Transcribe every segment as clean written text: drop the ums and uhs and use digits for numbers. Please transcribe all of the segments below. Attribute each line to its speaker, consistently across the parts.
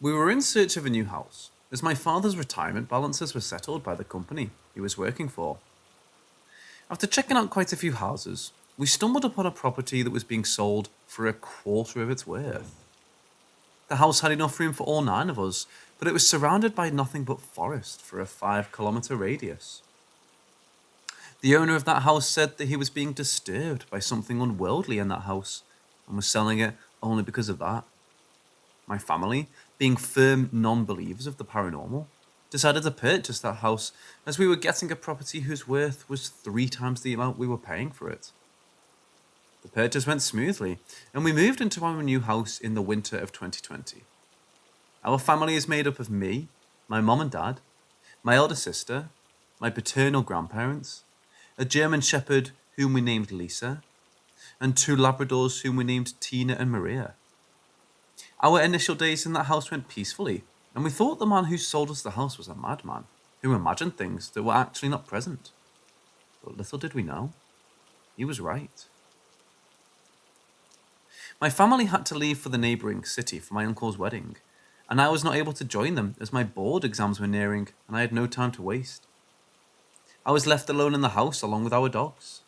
Speaker 1: We were in search of a new house, as my father's retirement balances were settled by the company he was working for. After checking out quite a few houses, we stumbled upon a property that was being sold for a quarter of its worth. The house had enough room for all 9 of us, but it was surrounded by nothing but forest for a 5-kilometer radius. The owner of that house said that he was being disturbed by something unworldly in that house and was selling it only because of that. My family, being firm non-believers of the paranormal, decided to purchase that house as we were getting a property whose worth was 3 times the amount we were paying for it. The purchase went smoothly, and we moved into our new house in the winter of 2020. Our family is made up of me, my mom and dad, my elder sister, my paternal grandparents, a German Shepherd whom we named Lisa, and 2 Labradors whom we named Tina and Maria. Our initial days in that house went peacefully, and we thought the man who sold us the house was a madman who imagined things that were actually not present. But little did we know, he was right. My family had to leave for the neighbouring city for my uncle's wedding, and I was not able to join them as my board exams were nearing and I had no time to waste. I was left alone in the house along with our dogs.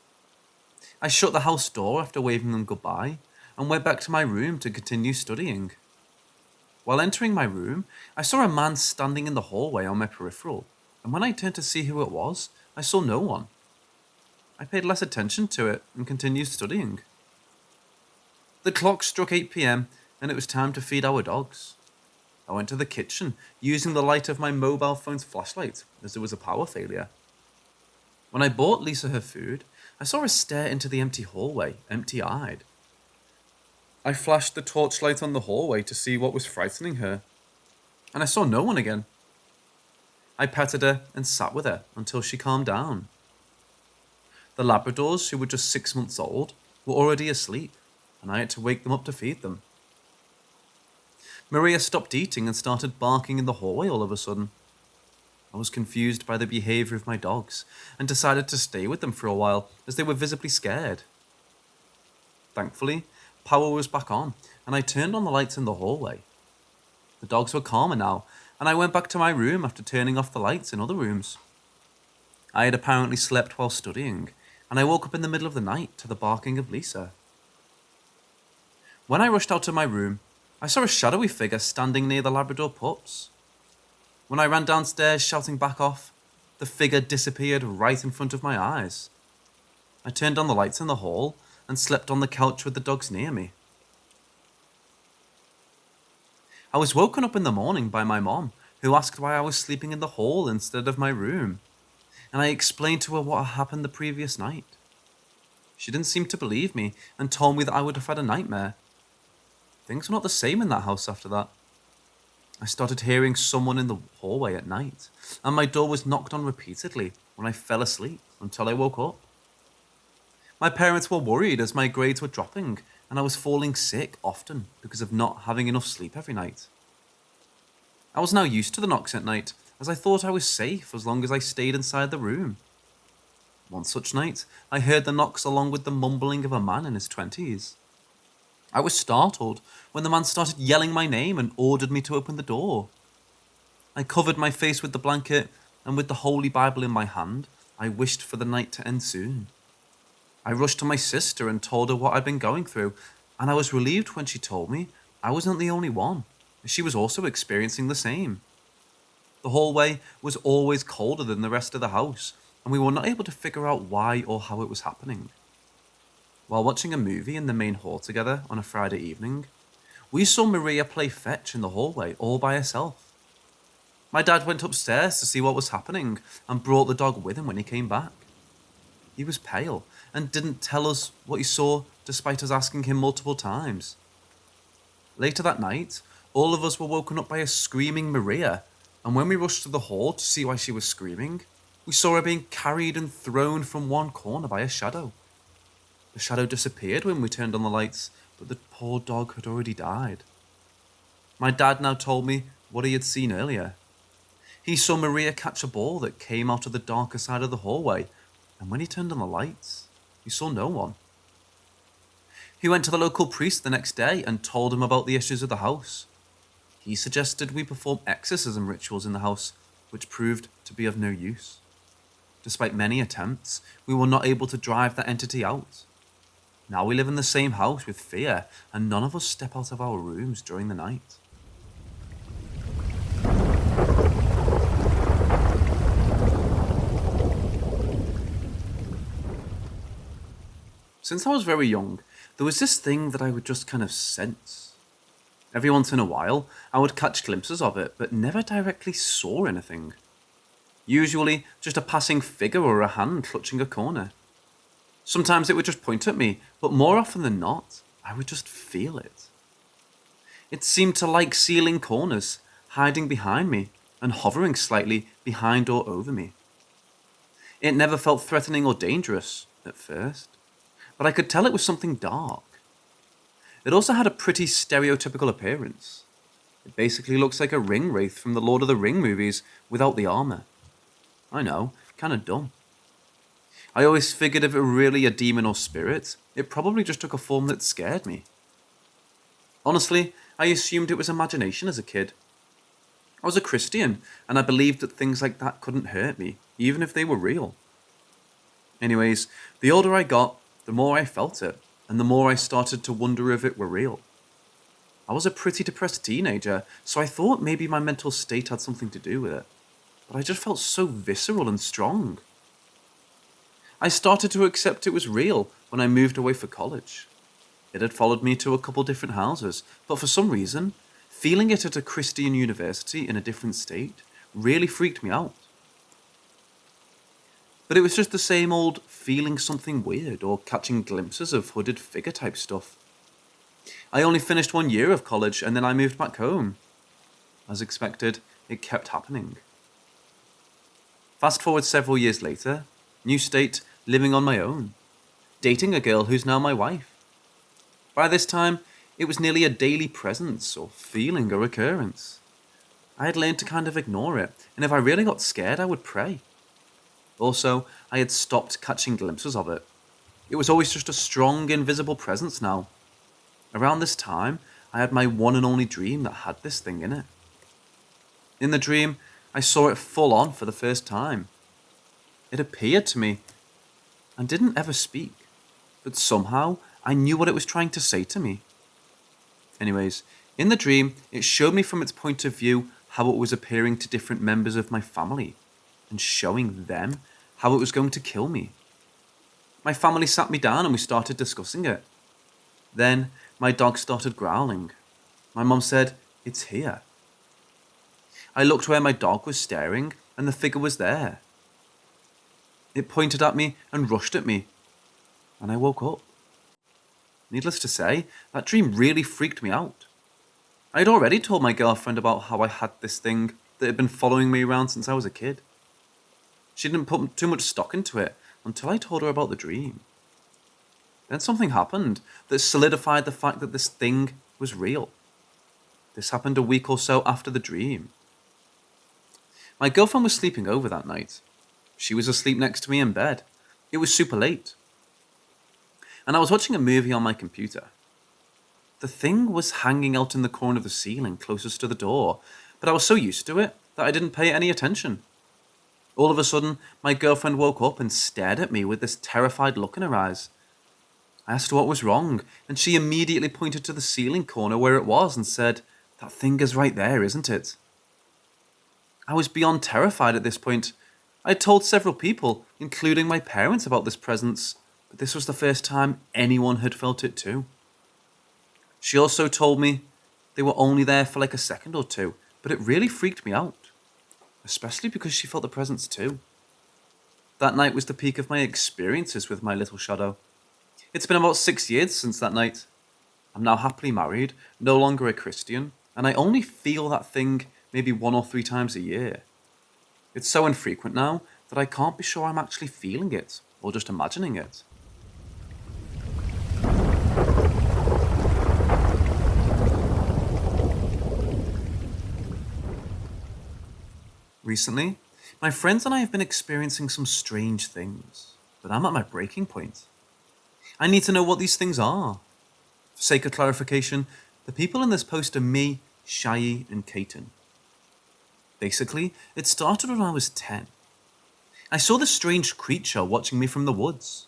Speaker 1: I shut the house door after waving them goodbye and went back to my room to continue studying. While entering my room, I saw a man standing in the hallway on my peripheral, and when I turned to see who it was, I saw no one. I paid less attention to it and continued studying. The clock struck 8 p.m. and it was time to feed our dogs. I went to the kitchen using the light of my mobile phone's flashlight as there was a power failure. When I bought Lisa her food, I saw her stare into the empty hallway, empty-eyed. I flashed the torchlight on the hallway to see what was frightening her, and I saw no one again. I petted her and sat with her until she calmed down. The Labradors, who were just 6 months old, were already asleep, and I had to wake them up to feed them. Maria stopped eating and started barking in the hallway all of a sudden. I was confused by the behaviour of my dogs and decided to stay with them for a while as they were visibly scared. Thankfully, power was back on and I turned on the lights in the hallway. The dogs were calmer now and I went back to my room after turning off the lights in other rooms. I had apparently slept while studying and I woke up in the middle of the night to the barking of Lisa. When I rushed out of my room, I saw a shadowy figure standing near the Labrador pups. When I ran downstairs shouting back off, the figure disappeared right in front of my eyes. I turned on the lights in the hall and slept on the couch with the dogs near me. I was woken up in the morning by my mom, who asked why I was sleeping in the hall instead of my room, and I explained to her what had happened the previous night. She didn't seem to believe me and told me that I would have had a nightmare. Things were not the same in that house after that. I started hearing someone in the hallway at night, and my door was knocked on repeatedly when I fell asleep until I woke up. My parents were worried as my grades were dropping, and I was falling sick often because of not having enough sleep every night. I was now used to the knocks at night, as I thought I was safe as long as I stayed inside the room. One such night, I heard the knocks along with the mumbling of a man in his 20s. I was startled when the man started yelling my name and ordered me to open the door. I covered my face with the blanket, and with the Holy Bible in my hand, I wished for the night to end soon. I rushed to my sister and told her what I'd been going through, and I was relieved when she told me I wasn't the only one, as she was also experiencing the same. The hallway was always colder than the rest of the house, and we were not able to figure out why or how it was happening. While watching a movie in the main hall together on a Friday evening, we saw Maria play fetch in the hallway all by herself. My dad went upstairs to see what was happening and brought the dog with him when he came back. He was pale and didn't tell us what he saw despite us asking him multiple times. Later that night, all of us were woken up by a screaming Maria, and when we rushed to the hall to see why she was screaming, we saw her being carried and thrown from one corner by a shadow. The shadow disappeared when we turned on the lights, but the poor dog had already died. My dad now told me what he had seen earlier. He saw Maria catch a ball that came out of the darker side of the hallway, and when he turned on the lights, he saw no one. He went to the local priest the next day and told him about the issues of the house. He suggested we perform exorcism rituals in the house, which proved to be of no use. Despite many attempts, we were not able to drive that entity out. Now we live in the same house with fear, and none of us step out of our rooms during the night. Since I was very young, there was this thing that I would just kind of sense. Every once in a while, I would catch glimpses of it, but never directly saw anything. Usually, just a passing figure or a hand clutching a corner. Sometimes it would just point at me, but more often than not, I would just feel it. It seemed to like sealing corners, hiding behind me, and hovering slightly behind or over me. It never felt threatening or dangerous, at first, but I could tell it was something dark. It also had a pretty stereotypical appearance. It basically looks like a ring wraith from the Lord of the Ring movies without the armor. I know, kinda dumb. I always figured if it were really a demon or spirit, it probably just took a form that scared me. Honestly, I assumed it was imagination as a kid. I was a Christian, and I believed that things like that couldn't hurt me, even if they were real. Anyways, the older I got, the more I felt it, and the more I started to wonder if it were real. I was a pretty depressed teenager, so I thought maybe my mental state had something to do with it. But I just felt so visceral and strong. I started to accept it was real when I moved away for college. It had followed me to a couple different houses, but for some reason, feeling it at a Christian university in a different state really freaked me out. But it was just the same old feeling something weird or catching glimpses of hooded figure type stuff. I only finished 1 year of college and then I moved back home. As expected, it kept happening. Fast forward several years later, new state, living on my own, dating a girl who's now my wife. By this time, it was nearly a daily presence or feeling or occurrence. I had learned to kind of ignore it, and if I really got scared, I would pray. Also, I had stopped catching glimpses of it. It was always just a strong, invisible presence now. Around this time, I had my one and only dream that had this thing in it. In the dream, I saw it full on for the first time. It appeared to me and didn't ever speak, but somehow I knew what it was trying to say to me. Anyways, in the dream, it showed me from its point of view how it was appearing to different members of my family and showing them how it was going to kill me. My family sat me down and we started discussing it. Then my dog started growling. My mum said, "It's here." I looked where my dog was staring and the figure was there. It pointed at me and rushed at me, and I woke up. Needless to say, that dream really freaked me out. I had already told my girlfriend about how I had this thing that had been following me around since I was a kid. She didn't put too much stock into it until I told her about the dream. Then something happened that solidified the fact that this thing was real. This happened a week or so after the dream. My girlfriend was sleeping over that night. She was asleep next to me in bed. It was super late. And I was watching a movie on my computer. The thing was hanging out in the corner of the ceiling closest to the door, but I was so used to it that I didn't pay any attention. All of a sudden, my girlfriend woke up and stared at me with this terrified look in her eyes. I asked her what was wrong, and she immediately pointed to the ceiling corner where it was and said, "That thing is right there, isn't it?" I was beyond terrified at this point. I had told several people, including my parents, about this presence, but this was the first time anyone had felt it too. She also told me they were only there for like a second or two, but it really freaked me out, especially because she felt the presence too. That night was the peak of my experiences with my little shadow. It's been about 6 years since that night. I'm now happily married, no longer a Christian, and I only feel that thing maybe 1 or 3 times a year. It's so infrequent now that I can't be sure I'm actually feeling it or just imagining it. Recently, my friends and I have been experiencing some strange things, but I'm at my breaking point. I need to know what these things are. For sake of clarification, the people in this post are me Shai and Caton. Basically, it started when I was 10. I saw this strange creature watching me from the woods.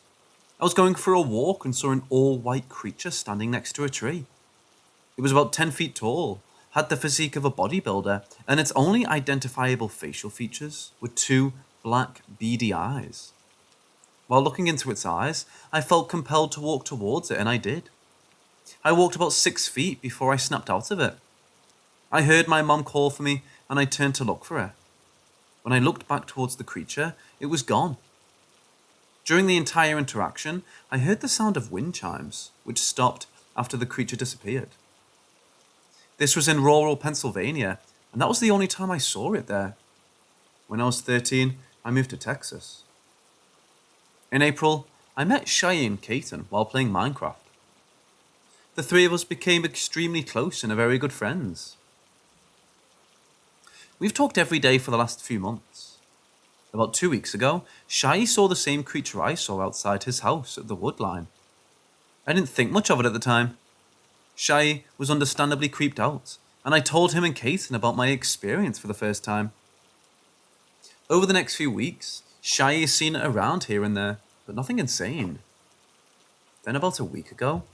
Speaker 1: I was going for a walk and saw an all-white creature standing next to a tree. It was about 10 feet tall, had the physique of a bodybuilder, and its only identifiable facial features were two black, beady eyes. While looking into its eyes, I felt compelled to walk towards it, and I did. I walked about 6 feet before I snapped out of it. I heard my mum call for me, and I turned to look for her. When I looked back towards the creature, it was gone. During the entire interaction, I heard the sound of wind chimes, which stopped after the creature disappeared. This was in rural Pennsylvania, and that was the only time I saw it there. When I was 13, I moved to Texas. In April, I met Shai and Caton while playing Minecraft. The three of us became extremely close and are very good friends. We've talked every day for the last few months. About 2 weeks ago, Shai saw the same creature I saw outside his house at the wood line. I didn't think much of it at the time. Shai was understandably creeped out, and I told him and Caton about my experience for the first time. Over the next few weeks, Shai is seen around here and there, but nothing insane. Then about a week ago,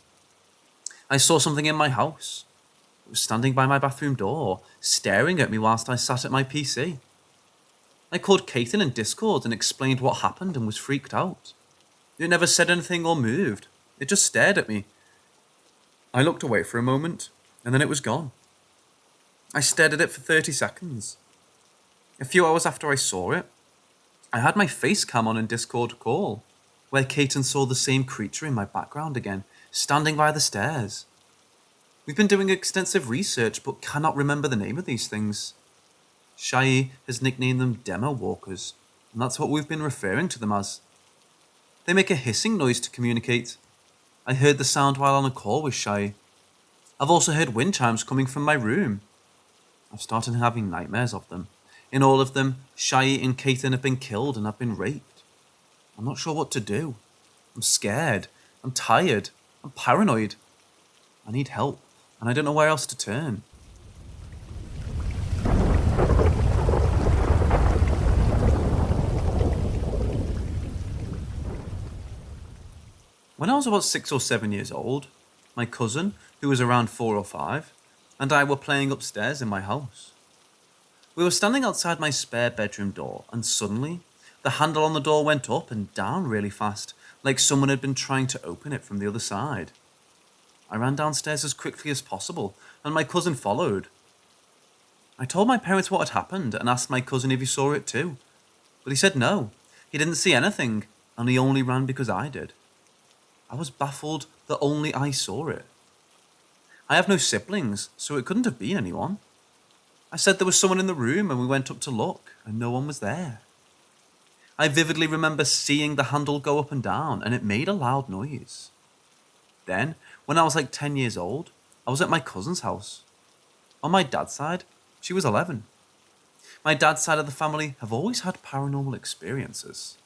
Speaker 1: I saw something in my house. It was standing by my bathroom door, staring at me whilst I sat at my PC. I called Caton in Discord and explained what happened and was freaked out. It never said anything or moved. It just stared at me. I looked away for a moment, and then it was gone. I stared at it for 30 seconds. A few hours after I saw it, I had my face cam on in Discord call, where Caton saw the same creature in my background again, standing by the stairs. We've been doing extensive research, but cannot remember the name of these things. Shai has nicknamed them demo walkers, and that's what we've been referring to them as. They make a hissing noise to communicate. I heard the sound while on a call with Shai. I've also heard wind chimes coming from my room. I've started having nightmares of them. In all of them, Shai and Caton have been killed and have been raped. I'm not sure what to do. I'm scared. I'm tired. I'm paranoid. I need help, and I don't know where else to turn. When I was about 6 or 7 years old, my cousin, who was around 4 or 5, and I were playing upstairs in my house. We were standing outside my spare bedroom door, and suddenly, the handle on the door went up and down really fast, like someone had been trying to open it from the other side. I ran downstairs as quickly as possible, and my cousin followed. I told my parents what had happened and asked my cousin if he saw it too, but he said no, he didn't see anything, and he only ran because I did. I was baffled that only I saw it. I have no siblings, so it couldn't have been anyone. I said there was someone in the room and we went up to look, and no one was there. I vividly remember seeing the handle go up and down, and it made a loud noise. Then, when I was like 10 years old, I was at my cousin's house. On my dad's side, she was 11. My dad's side of the family have always had paranormal experiences.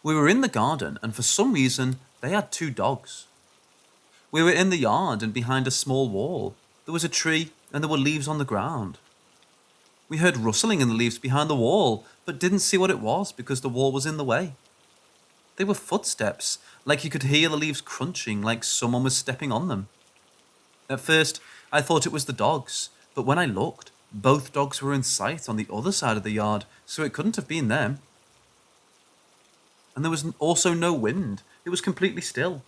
Speaker 1: We were in the garden, and for some reason, they had 2 dogs. We were in the yard, and behind a small wall, there was a tree, and there were leaves on the ground. We heard rustling in the leaves behind the wall, but didn't see what it was because the wall was in the way. They were footsteps, like you could hear the leaves crunching like someone was stepping on them. At first, I thought it was the dogs, but when I looked, both dogs were in sight on the other side of the yard, so it couldn't have been them. And there was also no wind. It was completely still.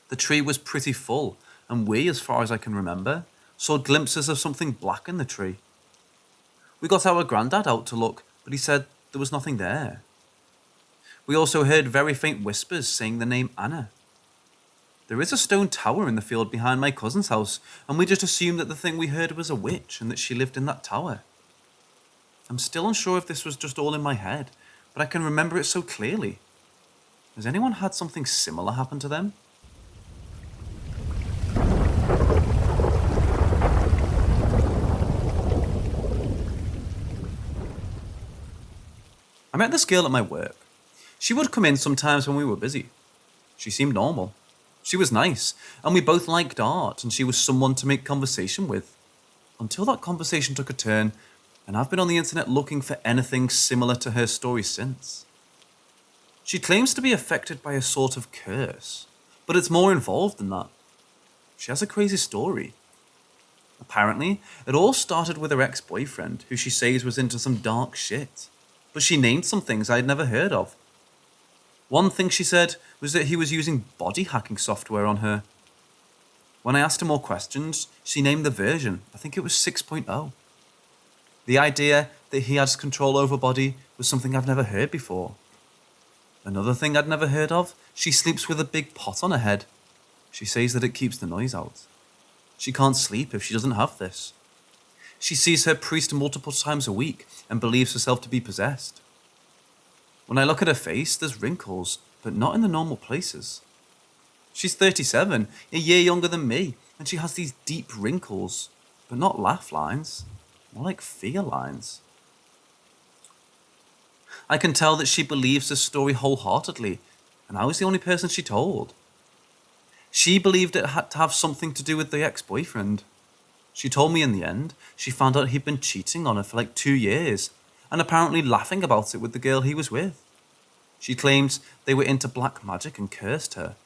Speaker 1: The tree was pretty full, and we, as far as I can remember, saw glimpses of something black in the tree. We got our granddad out to look, but he said there was nothing there. We also heard very faint whispers saying the name Anna. There is a stone tower in the field behind my cousin's house, and we just assumed that the thing we heard was a witch and that she lived in that tower. I'm still unsure if this was just all in my head, but I can remember it so clearly. Has anyone had something similar happen to them? I met this girl at my work. She would come in sometimes when we were busy. She seemed normal. She was nice, and we both liked art, and she was someone to make conversation with. Until that conversation took a turn, and I've been on the internet looking for anything similar to her story since. She claims to be affected by a sort of curse, but it's more involved than that. She has a crazy story. Apparently, it all started with her ex-boyfriend, who she says was into some dark shit, but she named some things I'd never heard of. One thing she said was that he was using body hacking software on her. When I asked her more questions, she named the version. I think it was 6.0. The idea that he has control over body was something I've never heard before. Another thing I'd never heard of, she sleeps with a big pot on her head. She says that it keeps the noise out. She can't sleep if she doesn't have this. She sees her priest multiple times a week and believes herself to be possessed. When I look at her face, there's wrinkles, but not in the normal places. She's 37, a year younger than me, and she has these deep wrinkles, but not laugh lines, more like fear lines. I can tell that she believes this story wholeheartedly, and I was the only person she told. She believed it had to have something to do with the ex-boyfriend. She told me in the end, she found out he'd been cheating on her for like 2 years, and apparently laughing about it with the girl he was with. She claims they were into black magic and cursed her.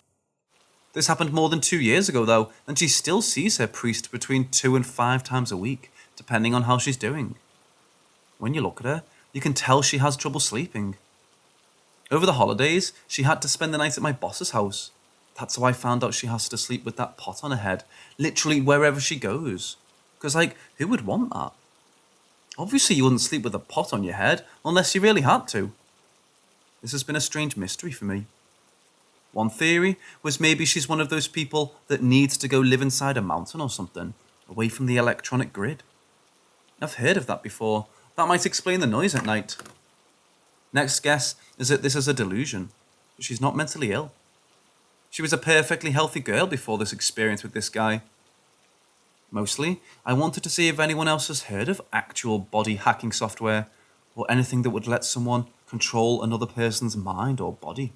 Speaker 1: This happened more than 2 years ago though, and she still sees her priest between 2 and 5 times a week, depending on how she's doing. When you look at her, you can tell she has trouble sleeping. Over the holidays, she had to spend the night at my boss's house. That's how I found out she has to sleep with that pot on her head, literally wherever she goes. Because, who would want that? Obviously you wouldn't sleep with a pot on your head, unless you really had to. This has been a strange mystery for me. One theory was maybe she's one of those people that needs to go live inside a mountain or something, away from the electronic grid. I've heard of that before. That might explain the noise at night. Next guess is that this is a delusion, but she's not mentally ill. She was a perfectly healthy girl before this experience with this guy. Mostly, I wanted to see if anyone else has heard of actual body hacking software, or anything that would let someone control another person's mind or body.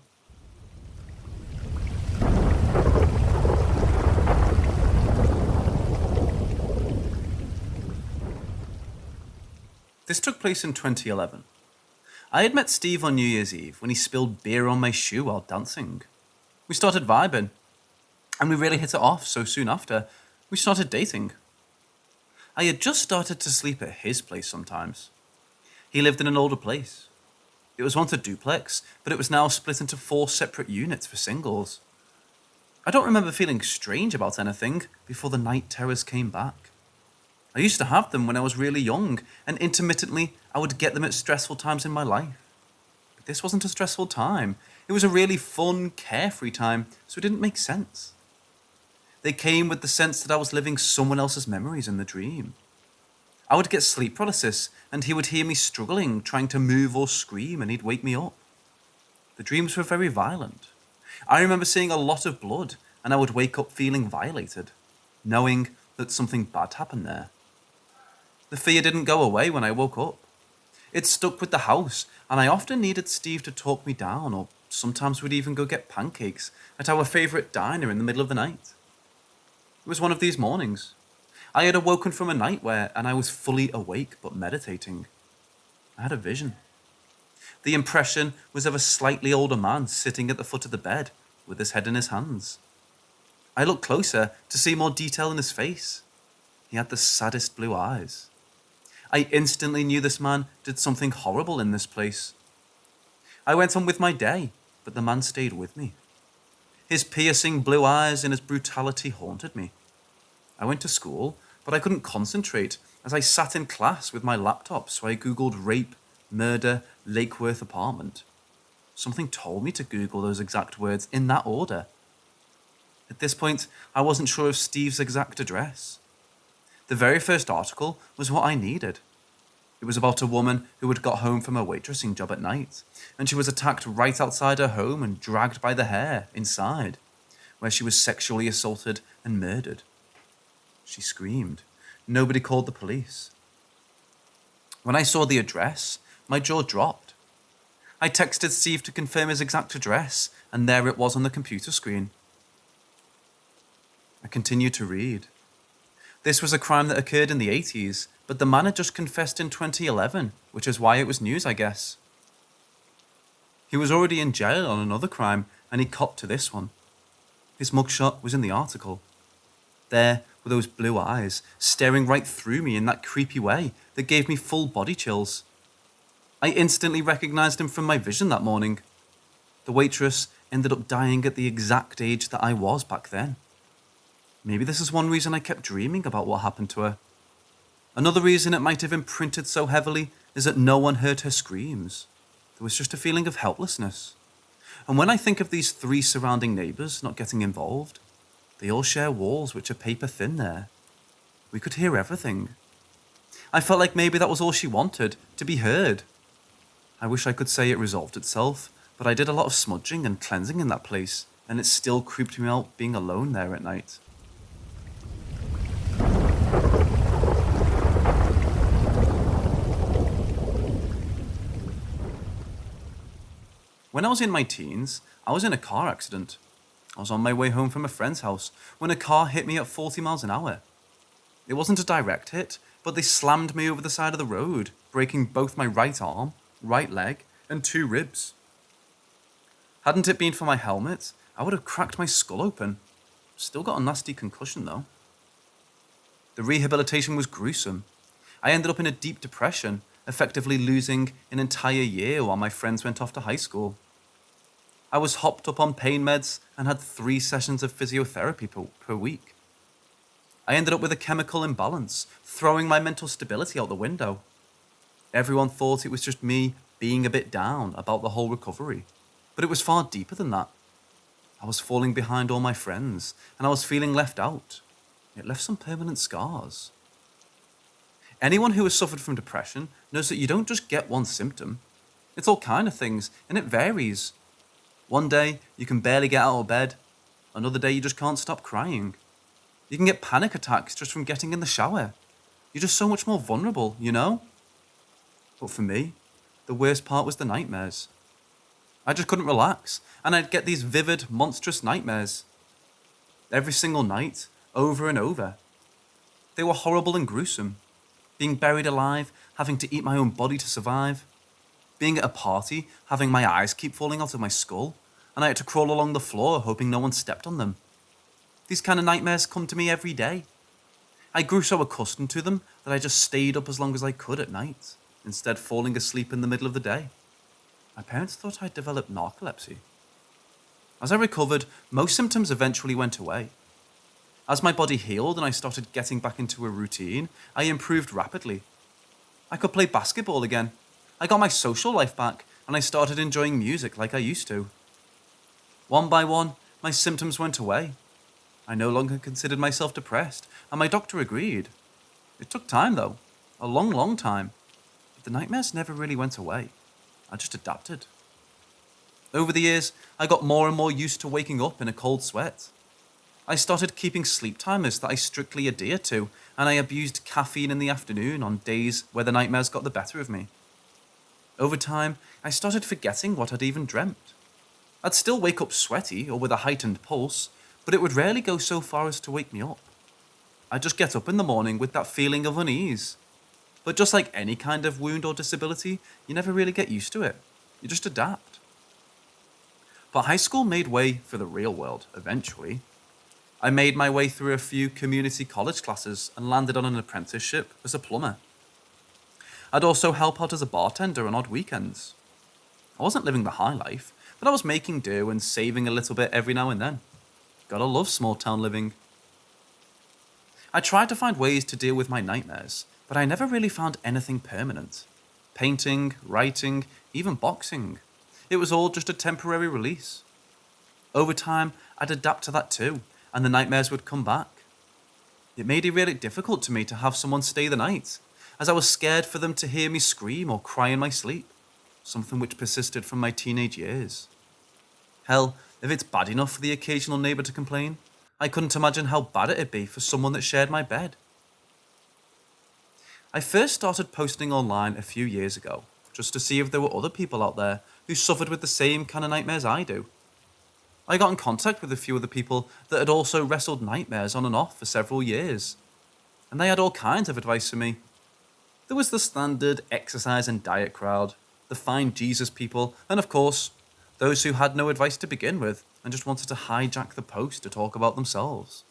Speaker 1: This took place in 2011. I had met Steve on New Year's Eve when he spilled beer on my shoe while dancing. We started vibing, and we really hit it off, so soon after, we started dating. I had just started to sleep at his place sometimes. He lived in an older place. It was once a duplex, but it was now split into 4 separate units for singles. I don't remember feeling strange about anything before the night terrors came back. I used to have them when I was really young, and intermittently I would get them at stressful times in my life. But this wasn't a stressful time. It was a really fun, carefree time, so it didn't make sense. They came with the sense that I was living someone else's memories in the dream. I would get sleep paralysis, and he would hear me struggling, trying to move or scream, and he'd wake me up. The dreams were very violent. I remember seeing a lot of blood, and I would wake up feeling violated, knowing that something bad happened there. The fear didn't go away when I woke up. It stuck with the house, and I often needed Steve to talk me down, or sometimes we'd even go get pancakes at our favourite diner in the middle of the night. It was one of these mornings. I had awoken from a nightmare, and I was fully awake but meditating. I had a vision. The impression was of a slightly older man sitting at the foot of the bed, with his head in his hands. I looked closer to see more detail in his face. He had the saddest blue eyes. I instantly knew this man did something horrible in this place. I went on with my day, but the man stayed with me. His piercing blue eyes and his brutality haunted me. I went to school, but I couldn't concentrate as I sat in class with my laptop, so I googled rape, murder, Lake Worth apartment. Something told me to Google those exact words in that order. At this point, I wasn't sure of Steve's exact address. The very first article was what I needed. It was about a woman who had got home from a waitressing job at night, and she was attacked right outside her home and dragged by the hair inside, where she was sexually assaulted and murdered. She screamed. Nobody called the police. When I saw the address, my jaw dropped. I texted Steve to confirm his exact address, and there it was on the computer screen. I continued to read. This was a crime that occurred in the 80s, but the man had just confessed in 2011, which is why it was news, I guess. He was already in jail on another crime, and he copped to this one. His mugshot was in the article. There were those blue eyes, staring right through me in that creepy way that gave me full body chills. I instantly recognized him from my vision that morning. The waitress ended up dying at the exact age that I was back then. Maybe this is one reason I kept dreaming about what happened to her. Another reason it might have imprinted so heavily is that no one heard her screams. There was just a feeling of helplessness. And when I think of these 3 surrounding neighbours not getting involved, they all share walls which are paper thin there. We could hear everything. I felt like maybe that was all she wanted, to be heard. I wish I could say it resolved itself, but I did a lot of smudging and cleansing in that place, and it still creeped me out being alone there at night. When I was in my teens, I was in a car accident. I was on my way home from a friend's house when a car hit me at 40 miles an hour. It wasn't a direct hit, but they slammed me over the side of the road, breaking both my right arm, right leg, and 2 ribs. Hadn't it been for my helmet, I would have cracked my skull open. Still got a nasty concussion though. The rehabilitation was gruesome. I ended up in a deep depression, effectively losing an entire year while my friends went off to high school. I was hopped up on pain meds and had 3 sessions of physiotherapy per week. I ended up with a chemical imbalance, throwing my mental stability out the window. Everyone thought it was just me being a bit down about the whole recovery, but it was far deeper than that. I was falling behind all my friends, and I was feeling left out. It left some permanent scars. Anyone who has suffered from depression knows that you don't just get one symptom. It's all kind of things, and it varies. One day, you can barely get out of bed. Another day, you just can't stop crying. You can get panic attacks just from getting in the shower. You're just so much more vulnerable, you know? But for me, the worst part was the nightmares. I just couldn't relax, and I'd get these vivid, monstrous nightmares. Every single night, over and over. They were horrible and gruesome. Being buried alive, having to eat my own body to survive. Being at a party, having my eyes keep falling out of my skull, and I had to crawl along the floor hoping no one stepped on them. These kind of nightmares come to me every day. I grew so accustomed to them that I just stayed up as long as I could at night, instead falling asleep in the middle of the day. My parents thought I'd developed narcolepsy. As I recovered, most symptoms eventually went away. As my body healed and I started getting back into a routine, I improved rapidly. I could play basketball again. I got my social life back, and I started enjoying music like I used to. One by one, my symptoms went away. I no longer considered myself depressed, and my doctor agreed. It took time though, a long, long time, but the nightmares never really went away. I just adapted. Over the years, I got more and more used to waking up in a cold sweat. I started keeping sleep timers that I strictly adhere to, and I abused caffeine in the afternoon on days where the nightmares got the better of me. Over time, I started forgetting what I'd even dreamt. I'd still wake up sweaty or with a heightened pulse, but it would rarely go so far as to wake me up. I'd just get up in the morning with that feeling of unease. But just like any kind of wound or disability, you never really get used to it. You just adapt. But high school made way for the real world, eventually. I made my way through a few community college classes and landed on an apprenticeship as a plumber. I'd also help out as a bartender on odd weekends. I wasn't living the high life, but I was making do and saving a little bit every now and then. Gotta love small town living. I tried to find ways to deal with my nightmares, but I never really found anything permanent. Painting, writing, even boxing. It was all just a temporary release. Over time, I'd adapt to that too, and the nightmares would come back. It made it really difficult to me to have someone stay the night, as I was scared for them to hear me scream or cry in my sleep, something which persisted from my teenage years. Hell, if it's bad enough for the occasional neighbour to complain, I couldn't imagine how bad it'd be for someone that shared my bed. I first started posting online a few years ago, just to see if there were other people out there who suffered with the same kind of nightmares I do. I got in contact with a few other people that had also wrestled nightmares on and off for several years, and they had all kinds of advice for me. There was the standard exercise and diet crowd, the fine Jesus people, and of course, those who had no advice to begin with and just wanted to hijack the post to talk about themselves.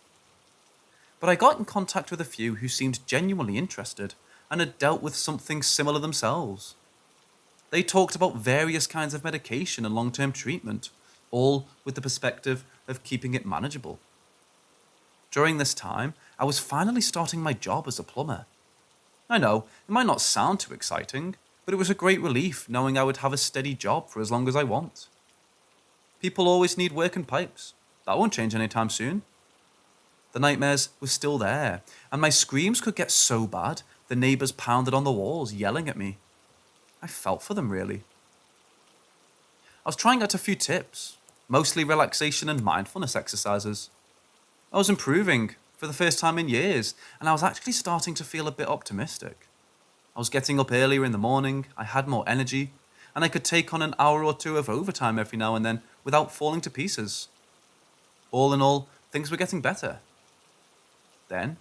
Speaker 1: But I got in contact with a few who seemed genuinely interested and had dealt with something similar themselves. They talked about various kinds of medication and long term treatment, all with the perspective of keeping it manageable. During this time, I was finally starting my job as a plumber. I know, it might not sound too exciting, but it was a great relief knowing I would have a steady job for as long as I want. People always need work and pipes. That won't change anytime soon. The nightmares were still there, and my screams could get so bad the neighbours pounded on the walls, yelling at me. I felt for them, really. I was trying out a few tips, mostly relaxation and mindfulness exercises. I was improving for the first time in years, and I was actually starting to feel a bit optimistic. I was getting up earlier in the morning, I had more energy, and I could take on an hour or two of overtime every now and then without falling to pieces. All in all, things were getting better. Then,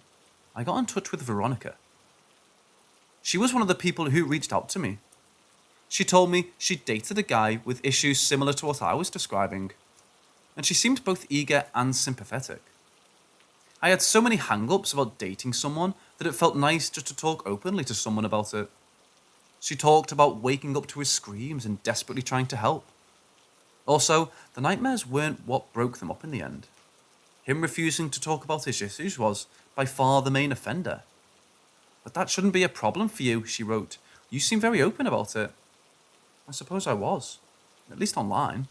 Speaker 1: I got in touch with Veronica. She was one of the people who reached out to me. She told me she'd dated a guy with issues similar to what I was describing, and she seemed both eager and sympathetic. I had so many hang-ups about dating someone that it felt nice just to talk openly to someone about it. She talked about waking up to his screams and desperately trying to help. Also, the nightmares weren't what broke them up in the end. Him refusing to talk about his issues was, by far, the main offender. But that shouldn't be a problem for you, she wrote. You seem very open about it. I suppose I was, at least online.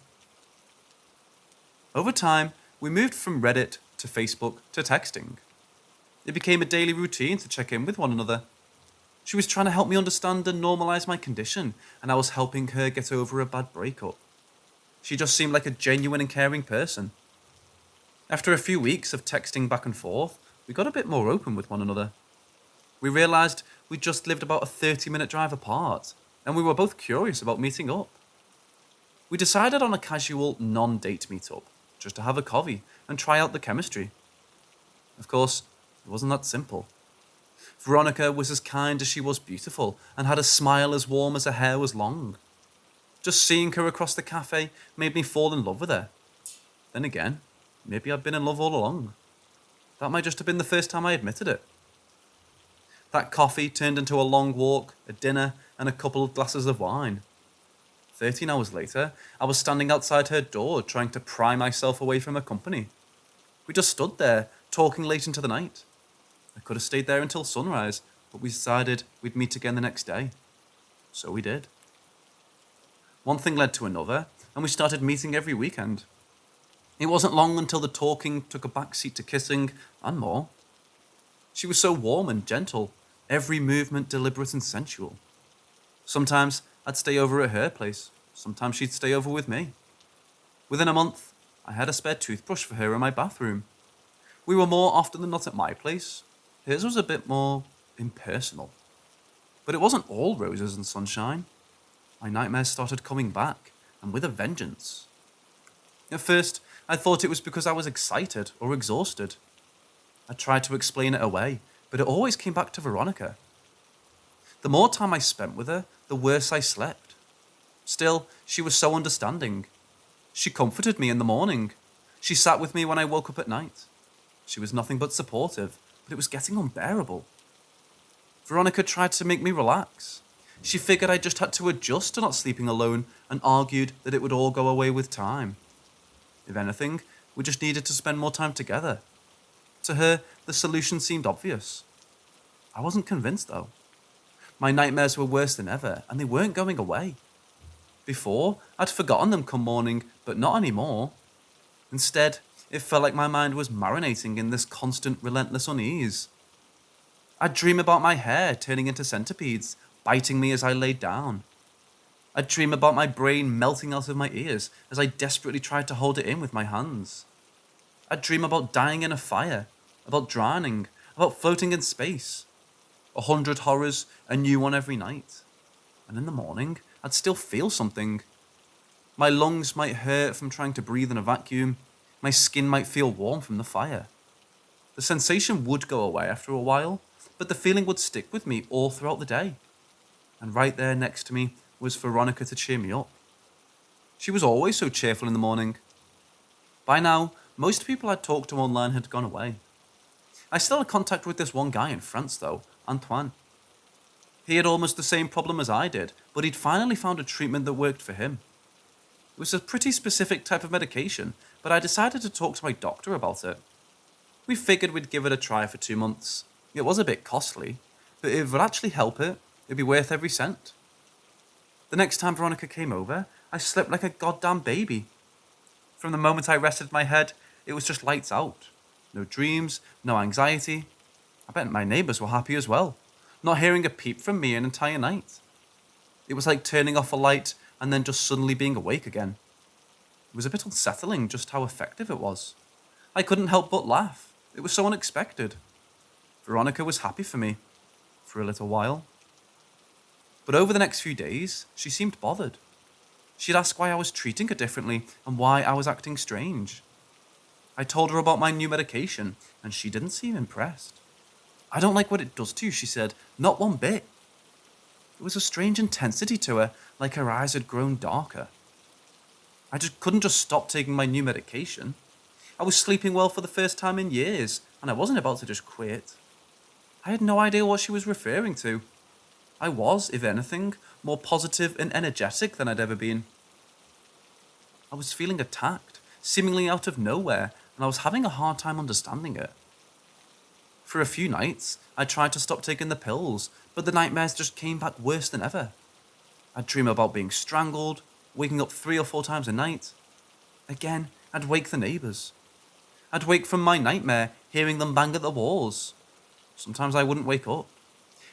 Speaker 1: Over time, we moved from Reddit to Facebook to texting. It became a daily routine to check in with one another. She was trying to help me understand and normalize my condition, and I was helping her get over a bad breakup. She just seemed like a genuine and caring person. After a few weeks of texting back and forth, we got a bit more open with one another. We realized we just lived about a 30-minute drive apart, and we were both curious about meeting up. We decided on a casual, non-date meetup, just to have a coffee and try out the chemistry. Of course, it wasn't that simple. Veronica was as kind as she was beautiful and had a smile as warm as her hair was long. Just seeing her across the cafe made me fall in love with her. Then again, maybe I'd been in love all along. That might just have been the first time I admitted it. That coffee turned into a long walk, a dinner, and a couple of glasses of wine. 13 hours later, I was standing outside her door trying to pry myself away from her company. We just stood there, talking late into the night. I could have stayed there until sunrise, but we decided we'd meet again the next day. So we did. One thing led to another, and we started meeting every weekend. It wasn't long until the talking took a backseat to kissing, and more. She was so warm and gentle, every movement deliberate and sensual. Sometimes I'd stay over at her place, sometimes she'd stay over with me. Within a month, I had a spare toothbrush for her in my bathroom. We were more often than not at my place. Hers was a bit more impersonal. But it wasn't all roses and sunshine. My nightmares started coming back, and with a vengeance. At first, I thought it was because I was excited or exhausted. I tried to explain it away, but it always came back to Veronica. The more time I spent with her, the worse I slept. Still, she was so understanding. She comforted me in the morning. She sat with me when I woke up at night. She was nothing but supportive, but it was getting unbearable. Veronica tried to make me relax. She figured I just had to adjust to not sleeping alone and argued that it would all go away with time. If anything, we just needed to spend more time together. To her, the solution seemed obvious. I wasn't convinced, though. My nightmares were worse than ever, and they weren't going away. Before, I'd forgotten them come morning, but not anymore. Instead, it felt like my mind was marinating in this constant, relentless unease. I'd dream about my hair turning into centipedes, biting me as I laid down. I'd dream about my brain melting out of my ears as I desperately tried to hold it in with my hands. I'd dream about dying in a fire, about drowning, about floating in space. 100 horrors, a new one every night. And in the morning, I'd still feel something. My lungs might hurt from trying to breathe in a vacuum. My skin might feel warm from the fire. The sensation would go away after a while, but the feeling would stick with me all throughout the day. And right there next to me was Veronica to cheer me up. She was always so cheerful in the morning. By now, most people I'd talked to online had gone away. I still had contact with this one guy in France though, Antoine. He had almost the same problem as I did, but he'd finally found a treatment that worked for him. It was a pretty specific type of medication, but I decided to talk to my doctor about it. We figured we'd give it a try for 2 months. It was a bit costly, but if it would actually help it'd be worth every cent. The next time Veronica came over, I slept like a goddamn baby. From the moment I rested my head, it was just lights out. No dreams, no anxiety. I bet my neighbours were happy as well, not hearing a peep from me an entire night. It was like turning off a light and then just suddenly being awake again. It was a bit unsettling just how effective it was. I couldn't help but laugh. It was so unexpected. Veronica was happy for me. For a little while. But over the next few days, she seemed bothered. She'd ask why I was treating her differently and why I was acting strange. I told her about my new medication, and she didn't seem impressed. I don't like what it does to you, she said. Not one bit. There was a strange intensity to her, like her eyes had grown darker. I just couldn't stop taking my new medication. I was sleeping well for the first time in years, and I wasn't about to just quit. I had no idea what she was referring to. I was, if anything, more positive and energetic than I'd ever been. I was feeling attacked, seemingly out of nowhere, and I was having a hard time understanding it. For a few nights, I tried to stop taking the pills, but the nightmares just came back worse than ever. I'd dream about being strangled, waking up 3 or 4 times a night. Again, I'd wake the neighbours. I'd wake from my nightmare, hearing them bang at the walls. Sometimes I wouldn't wake up.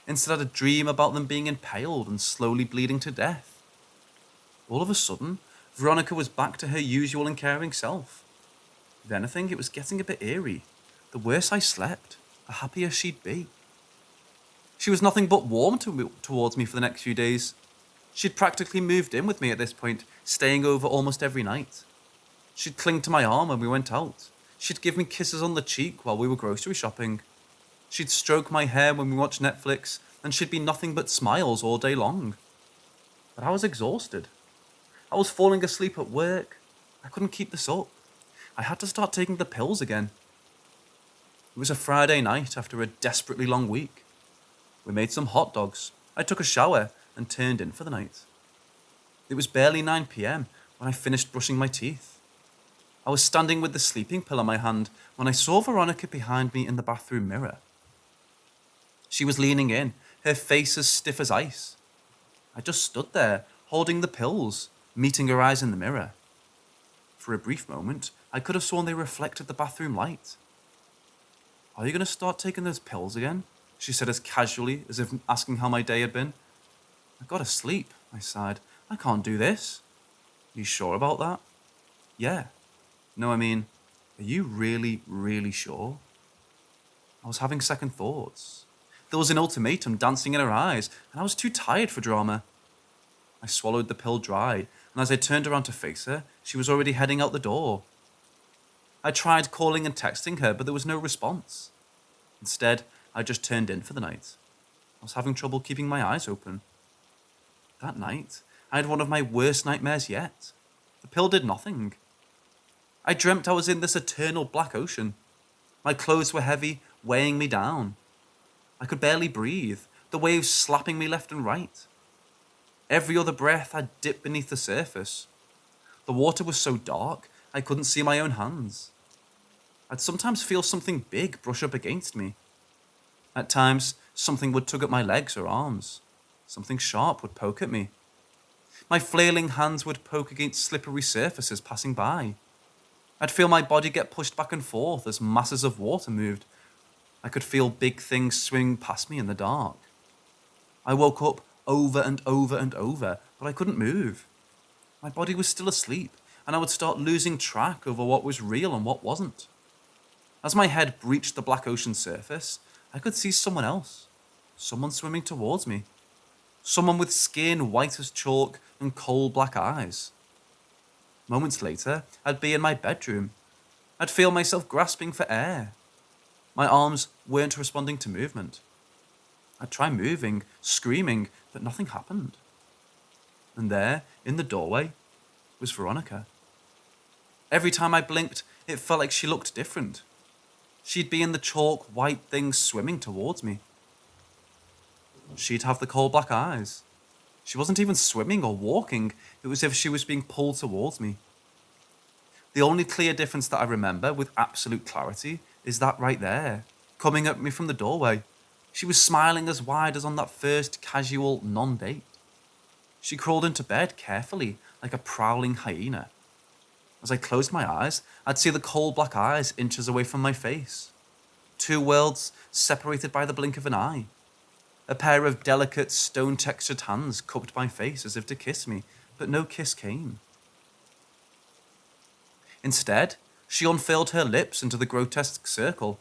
Speaker 1: Instead, I'd dream about them being impaled and slowly bleeding to death. All of a sudden, Veronica was back to her usual and caring self. If anything, it was getting a bit eerie. The worse I slept, the happier she'd be. She was nothing but warm towards me for the next few days. She'd practically moved in with me at this point, staying over almost every night. She'd cling to my arm when we went out. She'd give me kisses on the cheek while we were grocery shopping. She'd stroke my hair when we watched Netflix, and she'd be nothing but smiles all day long. But I was exhausted. I was falling asleep at work. I couldn't keep this up. I had to start taking the pills again. It was a Friday night after a desperately long week. We made some hot dogs. I took a shower and turned in for the night. It was barely 9 p.m. when I finished brushing my teeth. I was standing with the sleeping pill in my hand when I saw Veronica behind me in the bathroom mirror. She was leaning in, her face as stiff as ice. I just stood there, holding the pills, meeting her eyes in the mirror. For a brief moment, I could have sworn they reflected the bathroom light. "Are you going to start taking those pills again?" she said as casually as if asking how my day had been. "I've got to sleep," I sighed. "I can't do this." "Are you sure about that?" "Yeah. No, I mean, are you really, really sure?" I was having second thoughts. There was an ultimatum dancing in her eyes, and I was too tired for drama. I swallowed the pill dry, and as I turned around to face her, she was already heading out the door. I tried calling and texting her, but there was no response. Instead, I just turned in for the night. I was having trouble keeping my eyes open. That night, I had one of my worst nightmares yet. The pill did nothing. I dreamt I was in this eternal black ocean. My clothes were heavy, weighing me down. I could barely breathe, the waves slapping me left and right. Every other breath I'd dip beneath the surface. The water was so dark, I couldn't see my own hands. I'd sometimes feel something big brush up against me. At times, something would tug at my legs or arms. Something sharp would poke at me. My flailing hands would poke against slippery surfaces passing by. I'd feel my body get pushed back and forth as masses of water moved. I could feel big things swing past me in the dark. I woke up over and over and over, but I couldn't move. My body was still asleep, and I would start losing track over what was real and what wasn't. As my head breached the black ocean surface, I could see someone else. Someone swimming towards me. Someone with skin white as chalk and coal black eyes. Moments later, I'd be in my bedroom. I'd feel myself grasping for air. My arms weren't responding to movement. I'd try moving, screaming, but nothing happened. And there, in the doorway, was Veronica. Every time I blinked, it felt like she looked different. She'd be in the chalk white thing swimming towards me. She'd have the coal black eyes. She wasn't even swimming or walking, it was as if she was being pulled towards me. The only clear difference that I remember with absolute clarity is that right there, coming at me from the doorway. She was smiling as wide as on that first casual non-date. She crawled into bed carefully, like a prowling hyena. As I closed my eyes, I'd see the coal black eyes inches away from my face. Two worlds separated by the blink of an eye. A pair of delicate, stone-textured hands cupped my face as if to kiss me, but no kiss came. Instead, she unfurled her lips into the grotesque circle,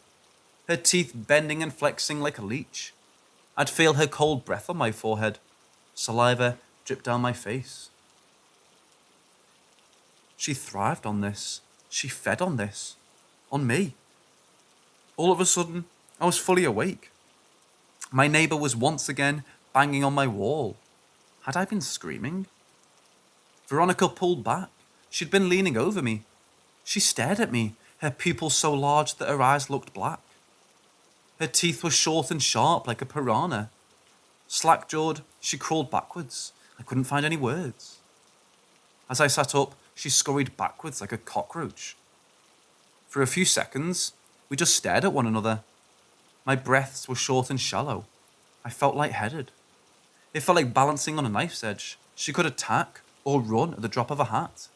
Speaker 1: her teeth bending and flexing like a leech. I'd feel her cold breath on my forehead. Saliva dripped down my face. She thrived on this. She fed on this. On me. All of a sudden, I was fully awake. My neighbour was once again banging on my wall. Had I been screaming? Veronica pulled back. She'd been leaning over me. She stared at me, her pupils so large that her eyes looked black. Her teeth were short and sharp like a piranha. Slack-jawed, she crawled backwards. I couldn't find any words. As I sat up, she scurried backwards like a cockroach. For a few seconds, we just stared at one another. My breaths were short and shallow. I felt lightheaded. It felt like balancing on a knife's edge. She could attack or run at the drop of a hat.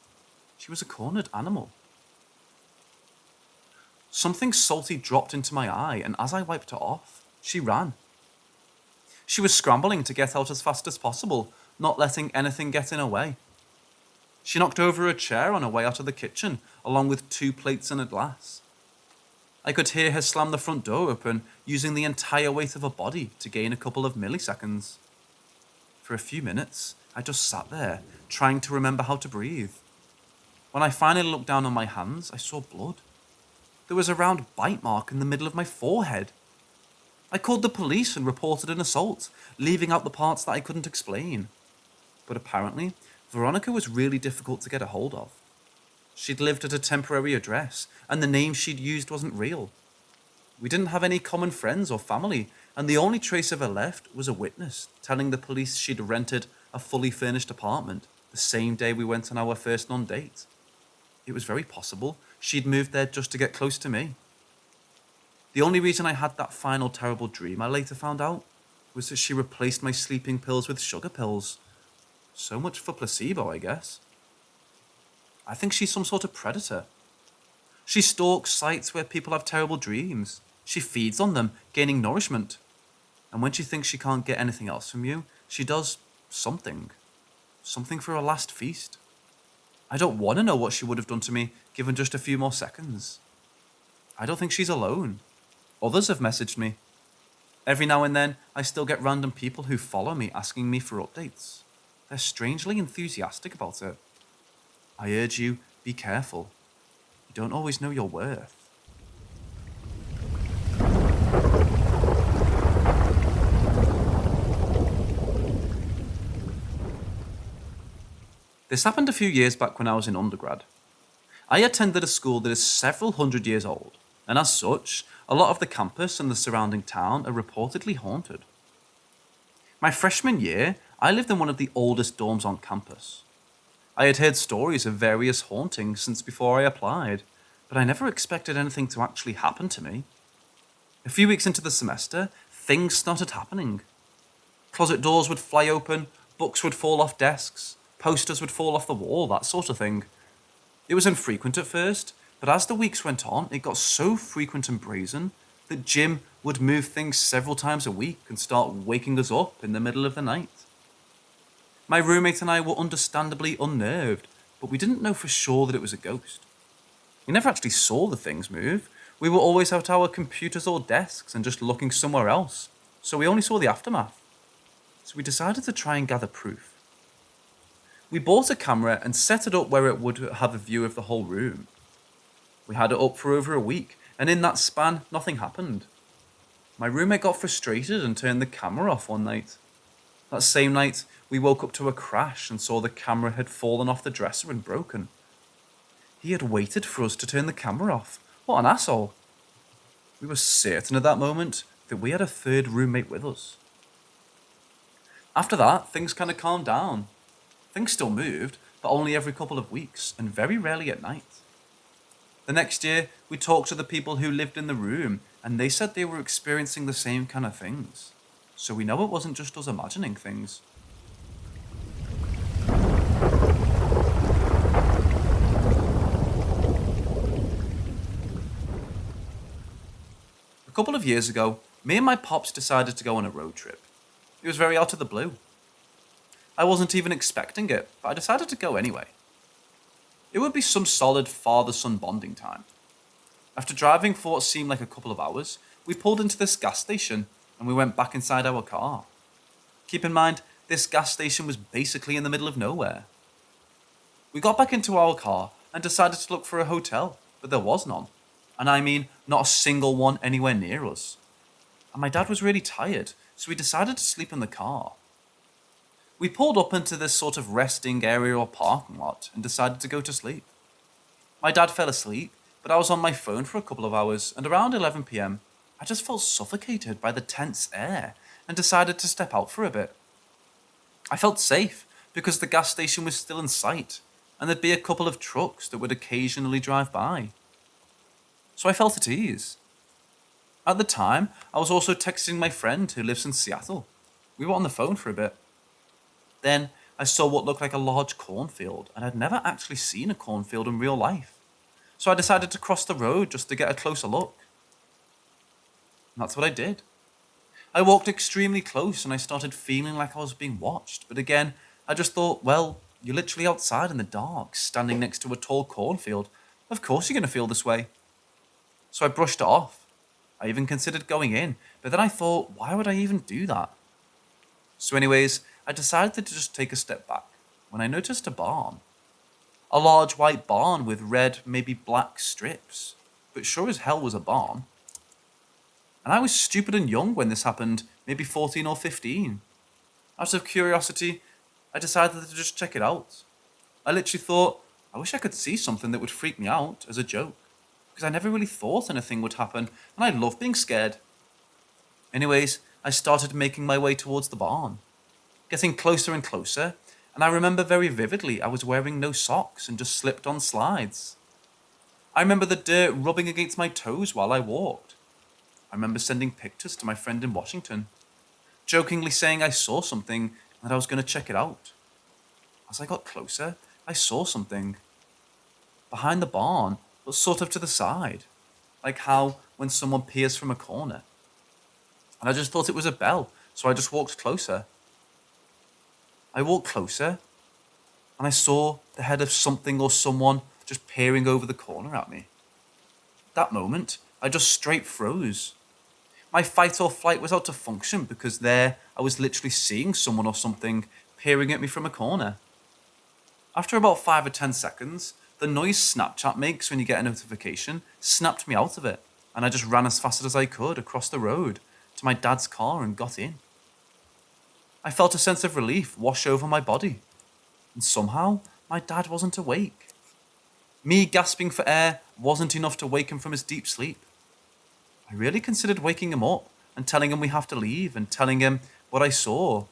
Speaker 1: She was a cornered animal. Something salty dropped into my eye, and as I wiped it off, she ran. She was scrambling to get out as fast as possible, not letting anything get in her way. She knocked over a chair on her way out of the kitchen, along with 2 plates and a glass. I could hear her slam the front door open, using the entire weight of her body to gain a couple of milliseconds. For a few minutes, I just sat there, trying to remember how to breathe. When I finally looked down on my hands, I saw blood. There was a round bite mark in the middle of my forehead. I called the police and reported an assault, leaving out the parts that I couldn't explain. But apparently, Veronica was really difficult to get a hold of. She'd lived at a temporary address, and the name she'd used wasn't real. We didn't have any common friends or family, and the only trace of her left was a witness telling the police she'd rented a fully furnished apartment the same day we went on our first non-date. It was very possible she'd moved there just to get close to me. The only reason I had that final terrible dream, I later found out, was that she replaced my sleeping pills with sugar pills. So much for placebo, I guess. I think she's some sort of predator. She stalks sites where people have terrible dreams. She feeds on them, gaining nourishment. And when she thinks she can't get anything else from you, she does something. Something for her last feast. I don't want to know what she would have done to me, given just a few more seconds. I don't think she's alone. Others have messaged me. Every now and then, I still get random people who follow me asking me for updates. They're strangely enthusiastic about it. I urge you, be careful. You don't always know your worth. This happened a few years back when I was in undergrad. I attended a school that is several hundred years old, and as such, a lot of the campus and the surrounding town are reportedly haunted. My freshman year, I lived in one of the oldest dorms on campus. I had heard stories of various hauntings since before I applied, but I never expected anything to actually happen to me. A few weeks into the semester, things started happening. Closet doors would fly open, books would fall off desks, posters would fall off the wall, that sort of thing. It was infrequent at first, but as the weeks went on, it got so frequent and brazen that Jim would move things several times a week and start waking us up in the middle of the night. My roommate and I were understandably unnerved, but we didn't know for sure that it was a ghost. We never actually saw the things move. We were always at our computers or desks and just looking somewhere else, so we only saw the aftermath. So we decided to try and gather proof. We bought a camera and set it up where it would have a view of the whole room. We had it up for over a week, and in that span, nothing happened. My roommate got frustrated and turned the camera off one night. That same night, we woke up to a crash and saw the camera had fallen off the dresser and broken. He had waited for us to turn the camera off. What an asshole. We were certain at that moment that we had a third roommate with us. After that, things kind of calmed down. Things still moved, but only every couple of weeks, and very rarely at night. The next year, we talked to the people who lived in the room, and they said they were experiencing the same kind of things. So we know it wasn't just us imagining things. A couple of years ago, me and my pops decided to go on a road trip. It was very out of the blue. I wasn't even expecting it, but I decided to go anyway. It would be some solid father-son bonding time. After driving for what seemed like a couple of hours, we pulled into this gas station and we went back inside our car. Keep in mind, this gas station was basically in the middle of nowhere. We got back into our car and decided to look for a hotel, but there was none. And I mean, not a single one anywhere near us. And my dad was really tired, so we decided to sleep in the car. We pulled up into this sort of resting area or parking lot and decided to go to sleep. My dad fell asleep, but I was on my phone for a couple of hours, and around 11 p.m, I just felt suffocated by the tense air and decided to step out for a bit. I felt safe because the gas station was still in sight, and there'd be a couple of trucks that would occasionally drive by. So I felt at ease. At the time, I was also texting my friend who lives in Seattle. We were on the phone for a bit. Then I saw what looked like a large cornfield, and I'd never actually seen a cornfield in real life. So I decided to cross the road just to get a closer look. And that's what I did. I walked extremely close and I started feeling like I was being watched. But again, I just thought, well, you're literally outside in the dark, standing next to a tall cornfield. Of course you're going to feel this way. So I brushed it off. I even considered going in, but then I thought, why would I even do that? So anyways, I decided to just take a step back when I noticed a barn. A large white barn with red, maybe black strips, but sure as hell was a barn. And I was stupid and young when this happened, maybe 14 or 15. Out of curiosity, I decided to just check it out. I literally thought, I wish I could see something that would freak me out as a joke, because I never really thought anything would happen, and I love being scared. Anyways, I started making my way towards the barn, getting closer and closer, and I remember very vividly I was wearing no socks and just slipped on slides. I remember the dirt rubbing against my toes while I walked. I remember sending pictures to my friend in Washington, jokingly saying I saw something and that I was going to check it out. As I got closer, I saw something. Behind the barn, but sort of to the side, like how when someone peers from a corner. And I just thought it was a bell, so I just walked closer. I walked closer, and I saw the head of something or someone just peering over the corner at me. That moment, I just straight froze. My fight or flight was out to function because there I was literally seeing someone or something peering at me from a corner. After about 5 or 10 seconds, the noise Snapchat makes when you get a notification snapped me out of it, and I just ran as fast as I could across the road to my dad's car and got in. I felt a sense of relief wash over my body, and somehow my dad wasn't awake. Me gasping for air wasn't enough to wake him from his deep sleep. I really considered waking him up and telling him we have to leave and telling him what I saw.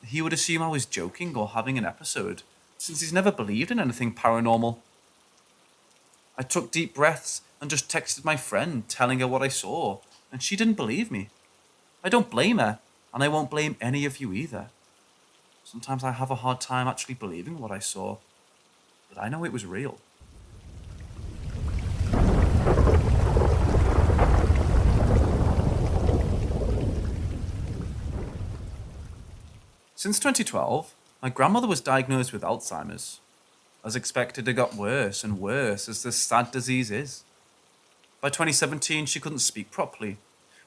Speaker 1: He would assume I was joking or having an episode, since he's never believed in anything paranormal. I took deep breaths and just texted my friend telling her what I saw, and she didn't believe me. I don't blame her, and I won't blame any of you either. Sometimes I have a hard time actually believing what I saw, but I know it was real. Since 2012, my grandmother was diagnosed with Alzheimer's. As expected, it got worse and worse as this sad disease is. By 2017, she couldn't speak properly,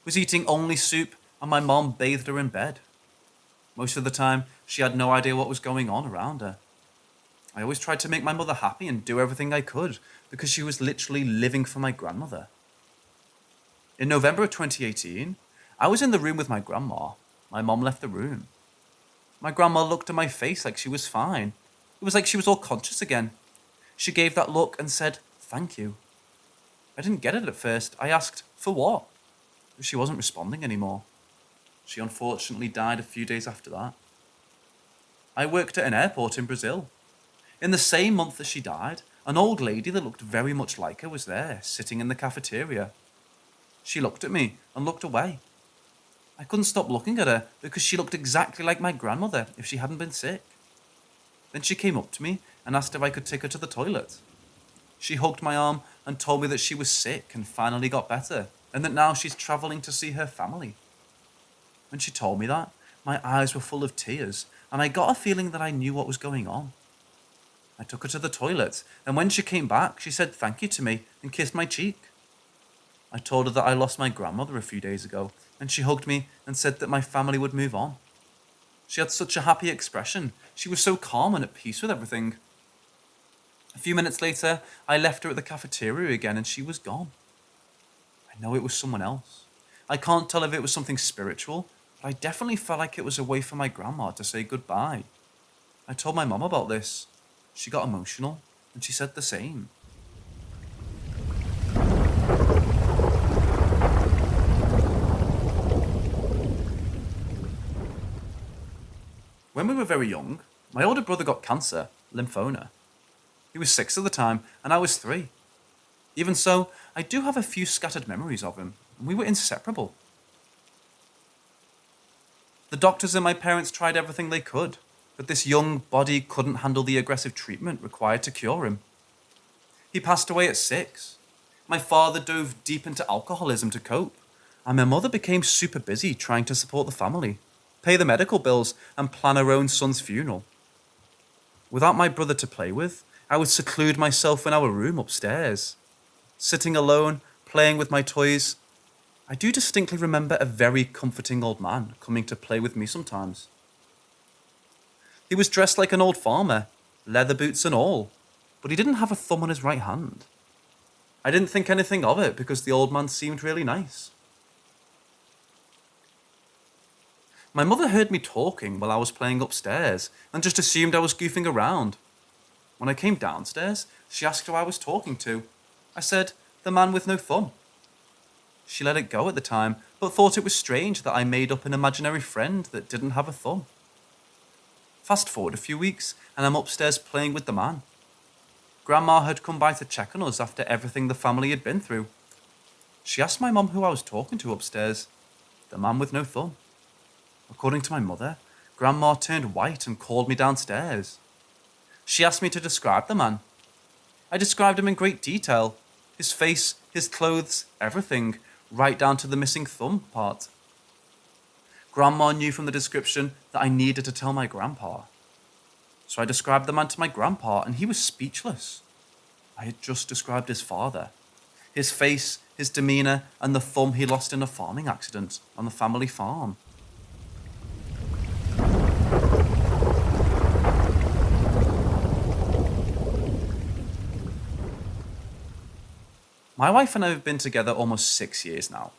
Speaker 1: was eating only soup, and my mom bathed her in bed. Most of the time, she had no idea what was going on around her. I always tried to make my mother happy and do everything I could because she was literally living for my grandmother. In November of 2018, I was in the room with my grandma. My mom left the room. My grandma looked at my face like she was fine. It was like she was all conscious again. She gave that look and said, "Thank you." I didn't get it at first. I asked, "For what?" But she wasn't responding anymore. She unfortunately died a few days after that. I worked at an airport in Brazil. In the same month that she died, an old lady that looked very much like her was there, sitting in the cafeteria. She looked at me and looked away. I couldn't stop looking at her because she looked exactly like my grandmother if she hadn't been sick. Then she came up to me and asked if I could take her to the toilet. She hugged my arm and told me that she was sick and finally got better, and that now she's travelling to see her family. When she told me that, my eyes were full of tears, and I got a feeling that I knew what was going on. I took her to the toilet, and when she came back, she said thank you to me and kissed my cheek. I told her that I lost my grandmother a few days ago, and she hugged me and said that my family would move on. She had such a happy expression. She was so calm and at peace with everything. A few minutes later, I left her at the cafeteria again and she was gone. I know it was someone else. I can't tell if it was something spiritual, but I definitely felt like it was a way for my grandma to say goodbye. I told my mum about this. She got emotional and she said the same. When we were very young, my older brother got cancer, lymphoma. He was 6 at the time, and I was 3. Even so, I do have a few scattered memories of him, and we were inseparable. The doctors and my parents tried everything they could, but this young body couldn't handle the aggressive treatment required to cure him. He passed away at 6. My father dove deep into alcoholism to cope, and my mother became super busy trying to support the family, pay the medical bills, and plan her own son's funeral. Without my brother to play with, I would seclude myself in our room upstairs. Sitting alone, playing with my toys, I do distinctly remember a very comforting old man coming to play with me sometimes. He was dressed like an old farmer, leather boots and all, but he didn't have a thumb on his right hand. I didn't think anything of it because the old man seemed really nice. My mother heard me talking while I was playing upstairs and just assumed I was goofing around. When I came downstairs, she asked who I was talking to. I said, "The man with no thumb." She let it go at the time, but thought it was strange that I made up an imaginary friend that didn't have a thumb. Fast forward a few weeks, and I'm upstairs playing with the man. Grandma had come by to check on us after everything the family had been through. She asked my mum who I was talking to upstairs. The man with no thumb. According to my mother, Grandma turned white and called me downstairs. She asked me to describe the man. I described him in great detail. His face, his clothes, everything, right down to the missing thumb part. Grandma knew from the description that I needed to tell my grandpa. So I described the man to my grandpa and he was speechless. I had just described his father. His face, his demeanour, and the thumb he lost in a farming accident on the family farm. My wife and I have been together almost 6 years now.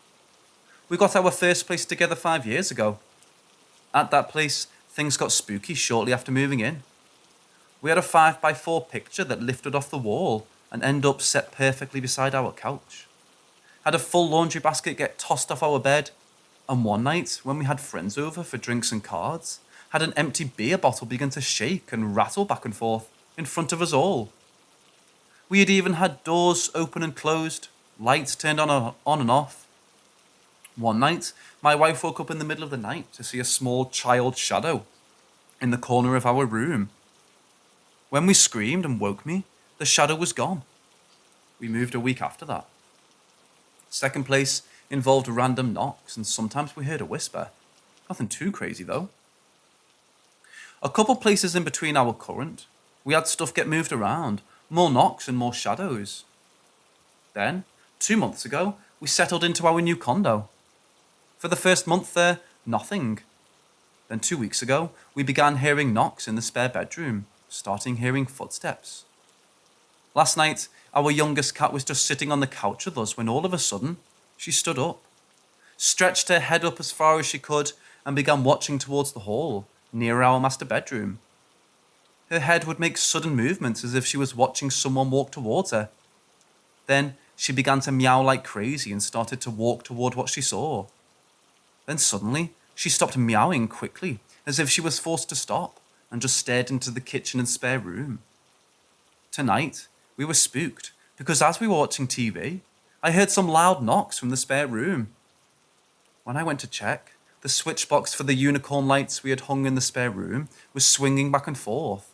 Speaker 1: We got our first place together 5 years ago. At that place, things got spooky shortly after moving in. We had a 5x4 picture that lifted off the wall and ended up set perfectly beside our couch. Had a full laundry basket get tossed off our bed, and one night, when we had friends over for drinks and cards, had an empty beer bottle begin to shake and rattle back and forth in front of us all. We had even had doors open and closed, lights turned on and off. One night, my wife woke up in the middle of the night to see a small child shadow in the corner of our room. When we screamed and woke me, the shadow was gone. We moved a week after that. Second place involved random knocks, and sometimes we heard a whisper. Nothing too crazy though. A couple places in between our current, we had stuff get moved around, more knocks and more shadows. Then, 2 months ago, we settled into our new condo. For the first month there, nothing. Then 2 weeks ago, we began hearing knocks in the spare bedroom, starting hearing footsteps. Last night, our youngest cat was just sitting on the couch with us when all of a sudden, she stood up, stretched her head up as far as she could, and began watching towards the hall, near our master bedroom. Her head would make sudden movements as if she was watching someone walk towards her. Then she began to meow like crazy and started to walk toward what she saw. Then suddenly, she stopped meowing quickly, as if she was forced to stop, and just stared into the kitchen and spare room. Tonight, we were spooked, because as we were watching TV, I heard some loud knocks from the spare room. When I went to check, the switch box for the unicorn lights we had hung in the spare room was swinging back and forth.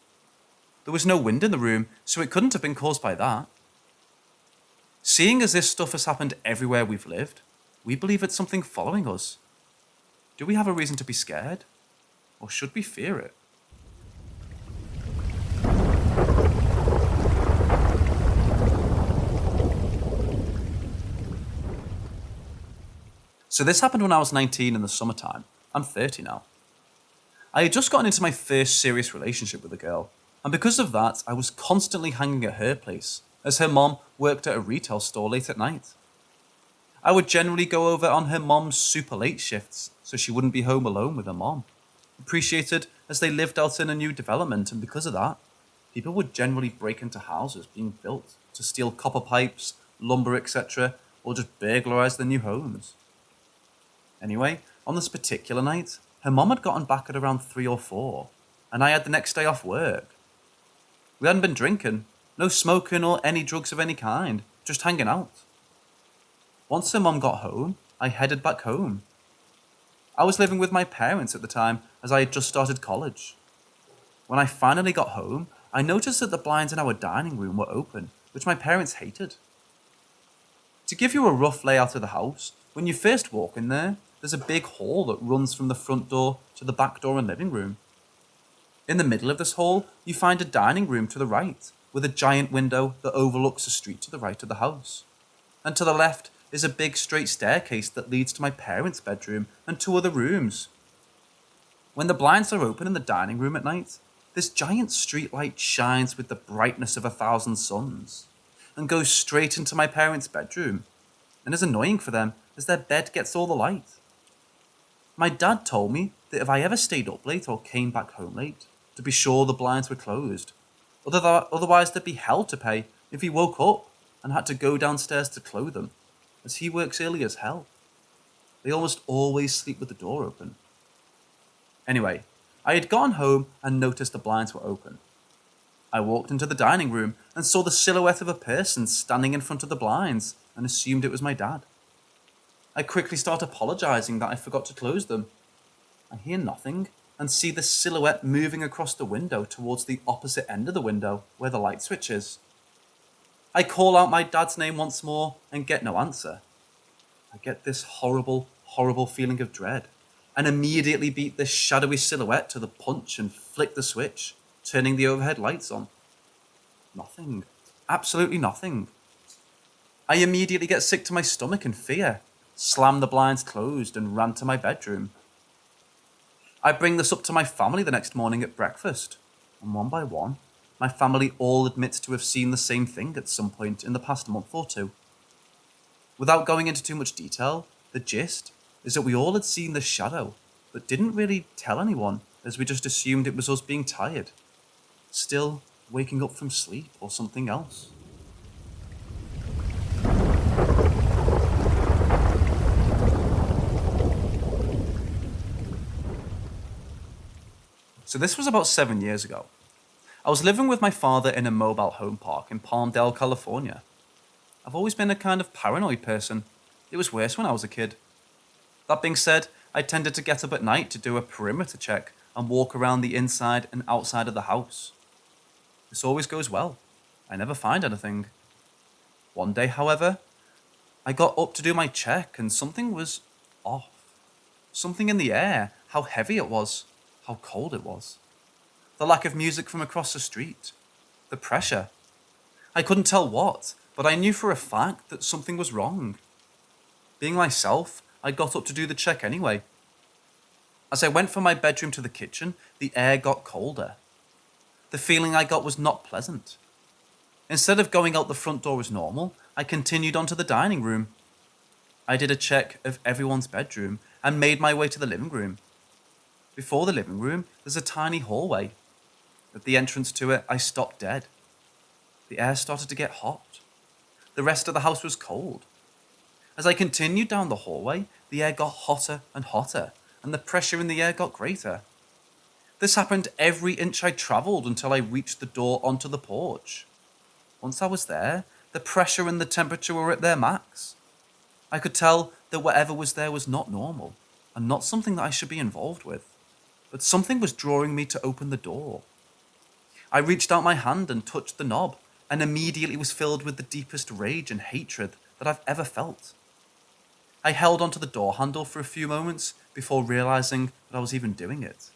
Speaker 1: There was no wind in the room, so it couldn't have been caused by that. Seeing as this stuff has happened everywhere we've lived, we believe it's something following us. Do we have a reason to be scared? Or should we fear it? So this happened when I was 19 in the summertime. I'm 30 now. I had just gotten into my first serious relationship with a girl, and because of that, I was constantly hanging at her place, as her mom worked at a retail store late at night. I would generally go over on her mom's super late shifts, so she wouldn't be home alone with her mom. Appreciated as they lived out in a new development, and because of that, people would generally break into houses being built to steal copper pipes, lumber, etc., or just burglarize their new homes. Anyway, on this particular night, her mom had gotten back at around 3 or 4, and I had the next day off work. We hadn't been drinking, no smoking or any drugs of any kind, just hanging out. Once her mom got home, I headed back home. I was living with my parents at the time as I had just started college. When I finally got home, I noticed that the blinds in our dining room were open, which my parents hated. To give you a rough layout of the house, when you first walk in there, there's a big hall that runs from the front door to the back door and living room. In the middle of this hall, you find a dining room to the right, with a giant window that overlooks the street to the right of the house. And to the left is a big straight staircase that leads to my parents' bedroom and 2 other rooms. When the blinds are open in the dining room at night, this giant street light shines with the brightness of 1,000 suns and goes straight into my parents' bedroom, and is annoying for them as their bed gets all the light. My dad told me that if I ever stayed up late or came back home late, to be sure the blinds were closed. Otherwise there'd be hell to pay if he woke up and had to go downstairs to close them, as he works early as hell. They almost always sleep with the door open. Anyway, I had gone home and noticed the blinds were open. I walked into the dining room and saw the silhouette of a person standing in front of the blinds and assumed it was my dad. I quickly start apologizing that I forgot to close them. I hear nothing and see the silhouette moving across the window towards the opposite end of the window where the light switch is. I call out my dad's name once more and get no answer. I get this horrible, horrible feeling of dread and immediately beat this shadowy silhouette to the punch and flick the switch, turning the overhead lights on. Nothing. Absolutely nothing. I immediately get sick to my stomach in fear, slam the blinds closed and ran to my bedroom. I bring this up to my family the next morning at breakfast, and one by one, my family all admits to have seen the same thing at some point in the past month or 2. Without going into too much detail, the gist is that we all had seen the shadow, but didn't really tell anyone, as we just assumed it was us being tired, still waking up from sleep or something else. So this was about 7 years ago. I was living with my father in a mobile home park in Palmdale, California. I've always been a kind of paranoid person. It was worse when I was a kid. That being said, I tended to get up at night to do a perimeter check and walk around the inside and outside of the house. This always goes well. I never find anything. One day, however, I got up to do my check and something was off. Something in the air, how heavy it was, how cold it was. The lack of music from across the street. The pressure. I couldn't tell what, but I knew for a fact that something was wrong. Being myself, I got up to do the check anyway. As I went from my bedroom to the kitchen, the air got colder. The feeling I got was not pleasant. Instead of going out the front door as normal, I continued on to the dining room. I did a check of everyone's bedroom and made my way to the living room. Before the living room, there's a tiny hallway. At the entrance to it, I stopped dead. The air started to get hot. The rest of the house was cold. As I continued down the hallway, the air got hotter and hotter, and the pressure in the air got greater. This happened every inch I travelled until I reached the door onto the porch. Once I was there, the pressure and the temperature were at their max. I could tell that whatever was there was not normal, and not something that I should be involved with, but something was drawing me to open the door. I reached out my hand and touched the knob, and immediately was filled with the deepest rage and hatred that I've ever felt. I held onto the door handle for a few moments before realizing that I was even doing it.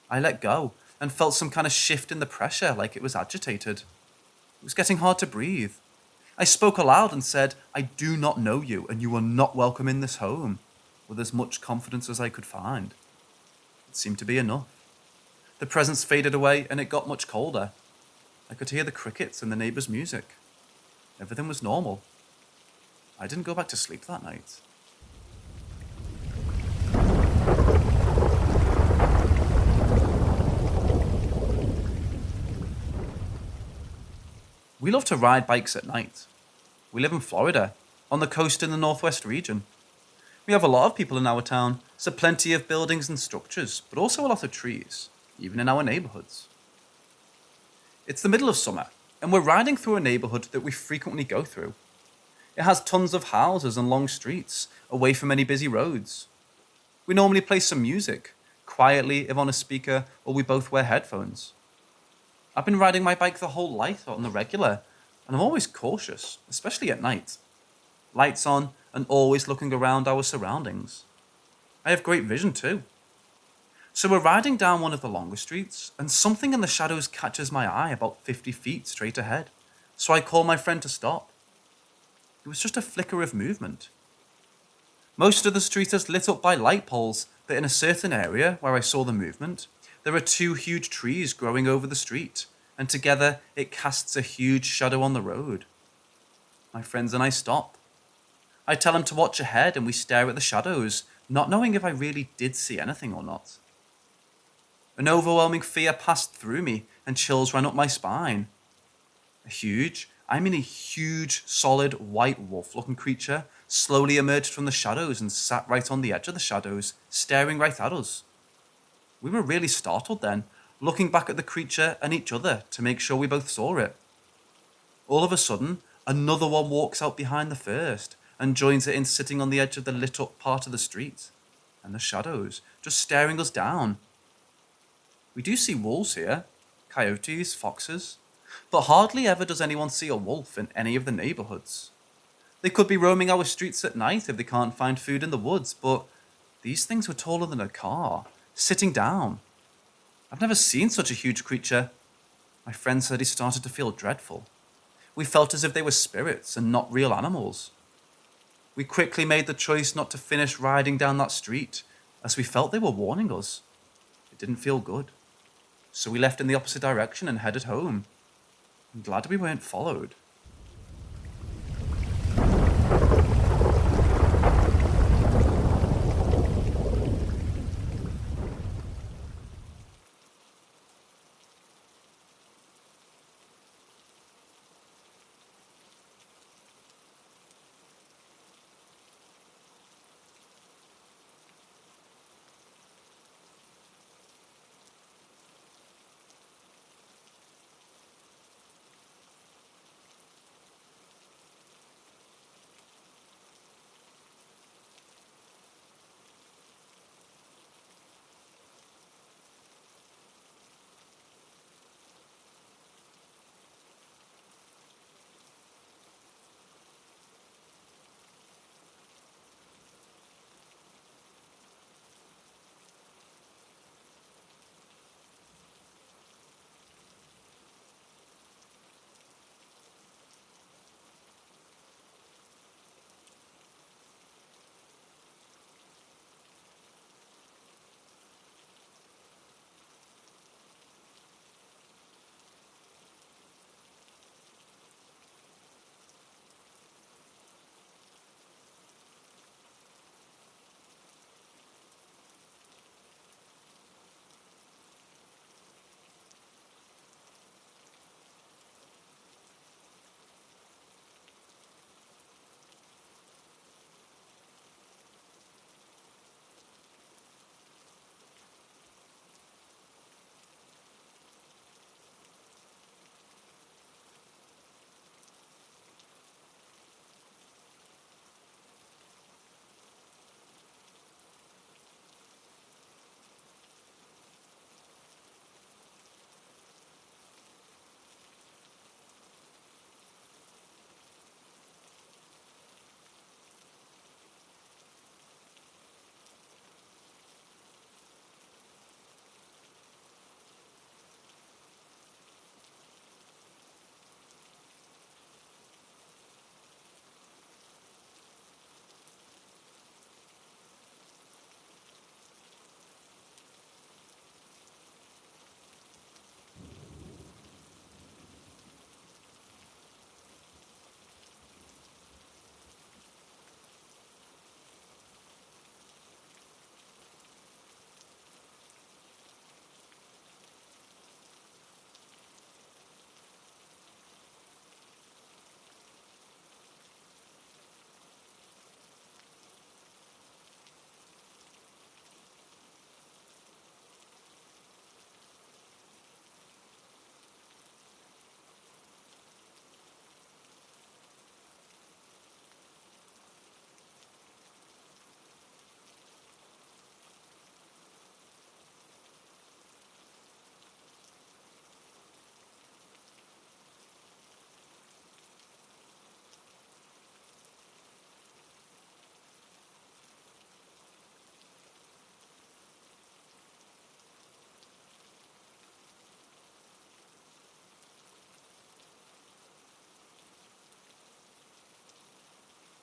Speaker 1: I let go and felt some kind of shift in the pressure, like it was agitated. It was getting hard to breathe. I spoke aloud and said, "I do not know you, and you are not welcome in this home," with as much confidence as I could find. It seemed to be enough. The presence faded away and it got much colder. I could hear the crickets and the neighbours' music. Everything was normal. I didn't go back to sleep that night. We love to ride bikes at night. We live in Florida, on the coast in the northwest region. We have a lot of people in our town, so plenty of buildings and structures, but also a lot of trees, even in our neighbourhoods. It's the middle of summer, and we're riding through a neighbourhood that we frequently go through. It has tons of houses and long streets, away from any busy roads. We normally play some music, quietly if on a speaker, or we both wear headphones. I've been riding my bike the whole life on the regular, and I'm always cautious, especially at night. Lights on, and always looking around our surroundings. I have great vision too. So we're riding down one of the longer streets, and something in the shadows catches my eye about 50 feet straight ahead, so I call my friend to stop. It was just a flicker of movement. Most of the street is lit up by light poles, but in a certain area where I saw the movement, there are 2 huge trees growing over the street, and together it casts a huge shadow on the road. My friends and I stop. I tell him to watch ahead and we stare at the shadows, not knowing if I really did see anything or not. An overwhelming fear passed through me and chills ran up my spine. A huge, solid white wolf-looking creature slowly emerged from the shadows and sat right on the edge of the shadows, staring right at us. We were really startled then, looking back at the creature and each other to make sure we both saw it. All of a sudden, another one walks out behind the first and joins it in sitting on the edge of the lit up part of the street, and the shadows, just staring us down. We do see wolves here, coyotes, foxes, but hardly ever does anyone see a wolf in any of the neighbourhoods. They could be roaming our streets at night if they can't find food in the woods, but these things were taller than a car, sitting down. I've never seen such a huge creature. My friend said he started to feel dreadful. We felt as if they were spirits and not real animals. We quickly made the choice not to finish riding down that street, as we felt they were warning us. It didn't feel good. So we left in the opposite direction and headed home. I'm glad we weren't followed.